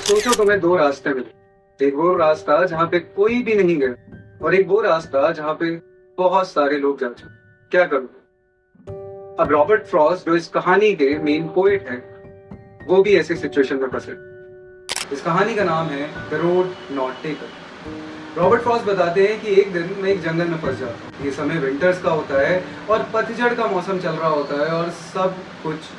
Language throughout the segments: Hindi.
सोचो तुम्हें दो रास्ते मिले। एक वो रास्ता जहाँ पे कोई भी नहीं गया और एक वो रास्ता जहाँ पे बहुत सारे लोग जा चुके। क्या करोगे? अब रॉबर्ट फ्रॉस्ट जो इस कहानी के मेन पोएट हैं, वो भी ऐसे सिचुएशन में फंसे। इस कहानी का नाम है the road not taken. Robert Frost बताते हैं कि एक दिन मैं एक जंगल में फंस जाता हूँ। ये समय विंटर्स का होता है और पतझड़ का मौसम चल रहा होता है और सब कुछ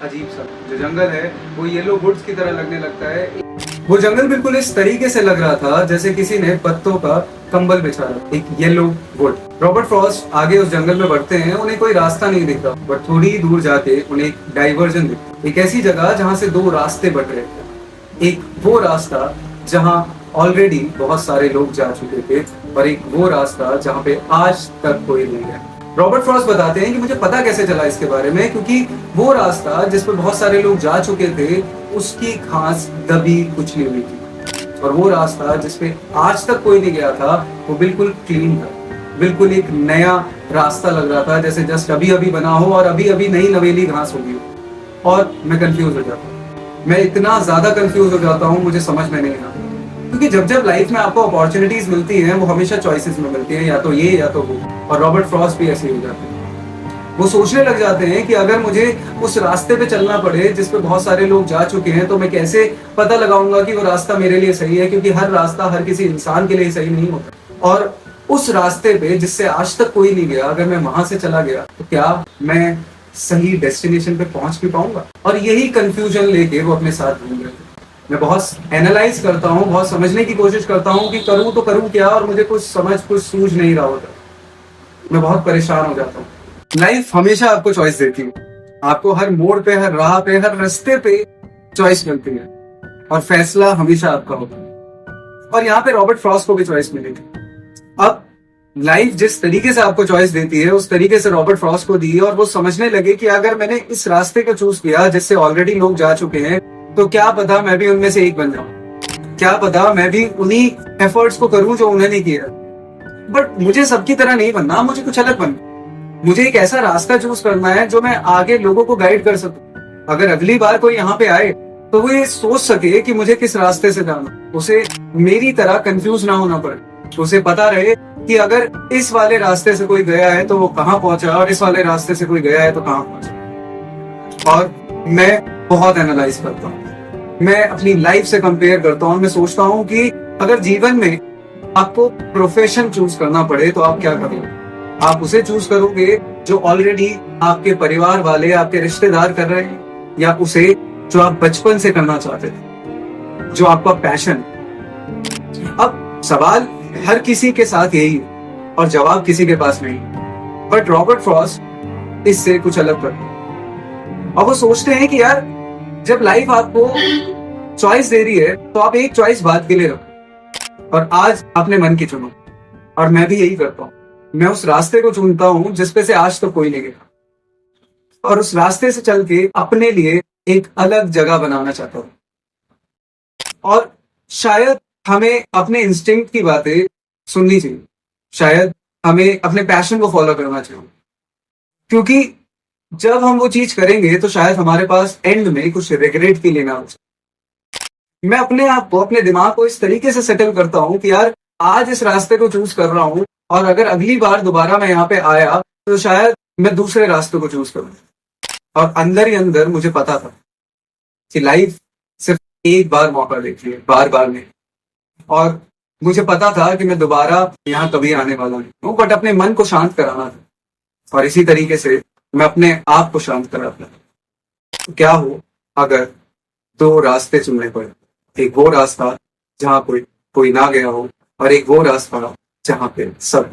अजीब सा जो जंगल है वो येलो वुड्स की तरह लगने लगता है। वो जंगल बिल्कुल इस तरीके से लग रहा था जैसे किसी ने पत्तों का कंबल बिछा रहा, एक येलो वुड। रॉबर्ट फ्रॉस्ट आगे उस जंगल में बढ़ते हैं। उन्हें कोई रास्ता नहीं दिखता, बट थोड़ी ही दूर जाके उन्हें एक डाइवर्जन दिखता, एक ऐसी जगह जहां से दो रास्ते बढ़ रहे थे। एक वो रास्ता जहां ऑलरेडी बहुत सारे लोग जा चुके थे और एक वो रास्ता जहां पे आज तक कोई नहीं है। रॉबर्ट फ्रॉस्ट बताते हैं कि मुझे पता कैसे चला इसके बारे में, क्योंकि वो रास्ता जिस पर बहुत सारे लोग जा चुके थे उसकी घास दबी कुचली हुई थी और वो रास्ता जिस पे आज तक कोई नहीं गया था वो बिल्कुल क्लीन था, बिल्कुल एक नया रास्ता लग रहा था, जैसे जस्ट अभी अभी बना हो और अभी अभी नई नवेली घास होगी। और मैं कंफ्यूज हो जाता हूँ, मैं इतना ज्यादा कंफ्यूज हो जाता हूँ, मुझे समझ में नहीं आता। क्योंकि जब जब लाइफ में आपको अपॉर्चुनिटीज मिलती हैं वो हमेशा चॉइसेस में मिलती हैं, या तो ये या तो वो। और रॉबर्ट फ्रॉस्ट भी ऐसे ही हो जाते हैं। वो सोचने लग जाते हैं कि अगर मुझे उस रास्ते पे चलना पड़े जिस पे बहुत सारे लोग जा चुके हैं तो मैं कैसे पता लगाऊंगा कि वो रास्ता मेरे लिए सही है, क्योंकि हर रास्ता हर किसी इंसान के लिए सही नहीं होता। और उस रास्ते पे जिससे आज तक कोई नहीं गया, अगर मैं वहां से चला गया तो क्या मैं सही डेस्टिनेशन पे पहुंच भी पाऊंगा? और यही कंफ्यूजन लेके वो अपने साथ घूम रहे थे। मैं बहुत एनालाइज करता हूँ, बहुत समझने की कोशिश करता हूँ कि करूँ तो करूँ क्या, और मुझे कुछ सूझ नहीं रहा होता। मैं बहुत परेशान हो जाता हूँ। लाइफ हमेशा आपको चॉइस देती है, आपको हर मोड़ पे, हर राह पे, हर रास्ते पे चॉइस मिलती है और फैसला हमेशा आपका होता है। और यहाँ पे रॉबर्ट फ्रॉस्ट को भी चॉइस मिली थी। अब लाइफ जिस तरीके से आपको चॉइस देती है उस तरीके से रॉबर्ट फ्रॉस्ट को दी, और वो समझने लगे कि अगर मैंने इस रास्ते को चूज किया जिससे ऑलरेडी लोग जा चुके हैं तो क्या पता मैं भी उनमें से एक बन जाऊं, क्या पता मैं भी उन्हीं एफर्ट्स को करूं जो उन्होंने किया। बट मुझे सबकी तरह नहीं बनना, मुझे कुछ अलग बनना। मुझे एक ऐसा रास्ता चूज करना है जो मैं आगे लोगों को गाइड कर सकूं। अगर अगली बार कोई यहाँ पे आए तो वो ये सोच सके कि मुझे किस रास्ते से जाना, उसे मेरी तरह कंफ्यूज ना होना पड़े, उसे पता रहे कि अगर इस वाले रास्ते से कोई गया है तो वो कहाँ पहुंचा और इस वाले रास्ते से कोई गया है तो कहाँ पहुंचा। और मैं बहुत एनालाइज करता हूँ, मैं अपनी लाइफ से कंपेयर करता हूँ। मैं सोचता हूँ कि अगर जीवन में आपको प्रोफेशन चूज करना पड़े तो आप क्या करोगे? आप उसे चूज करोगे जो ऑलरेडी आपके परिवार वाले, आपके रिश्तेदार कर रहे हैं, या उसे जो आप बचपन से करना चाहते थे, जो आपका पैशन? अब सवाल हर किसी के साथ यही है और जवाब किसी के पास नहीं। बट रॉबर्ट फ्रॉस्ट इससे कुछ अलग करते हैं और वो सोचते हैं कि यार जब लाइफ आपको चॉइस दे रही है तो आप एक चॉइस बात के लिए रखो और आज अपने मन की चुनो। और मैं भी यही करता हूँ, मैं उस रास्ते को चुनता हूँ जिसपे से आज तो कोई नहीं गया और उस रास्ते से चल के अपने लिए एक अलग जगह बनाना चाहता हूँ। और शायद हमें अपने इंस्टिंक्ट की बातें सुननी चाहिए, शायद हमें अपने पैशन को फॉलो करना चाहिए, क्योंकि जब हम वो चीज करेंगे तो शायद हमारे पास एंड में कुछ रिग्रेट भी लेना हो। मैं अपने आप को, अपने दिमाग को इस तरीके से सेटल करता हूँ कि यार आज इस रास्ते को चूज कर रहा हूँ और अगर अगली बार दोबारा मैं यहाँ पे आया तो शायद मैं दूसरे रास्ते को चूज करूँ। और अंदर ही अंदर मुझे पता था कि लाइफ सिर्फ एक बार मौका देती है, बार बार नहीं। और मुझे पता था कि मैं दोबारा यहाँ कभी आने वाला नहीं हूँ, बट अपने मन को शांत कराना था और इसी तरीके से मैं अपने आप को शांत कराता। तो क्या हो अगर दो रास्ते चुनने पड़े, एक वो रास्ता जहाँ कोई ना गया हो और एक वो रास्ता जहाँ पे सब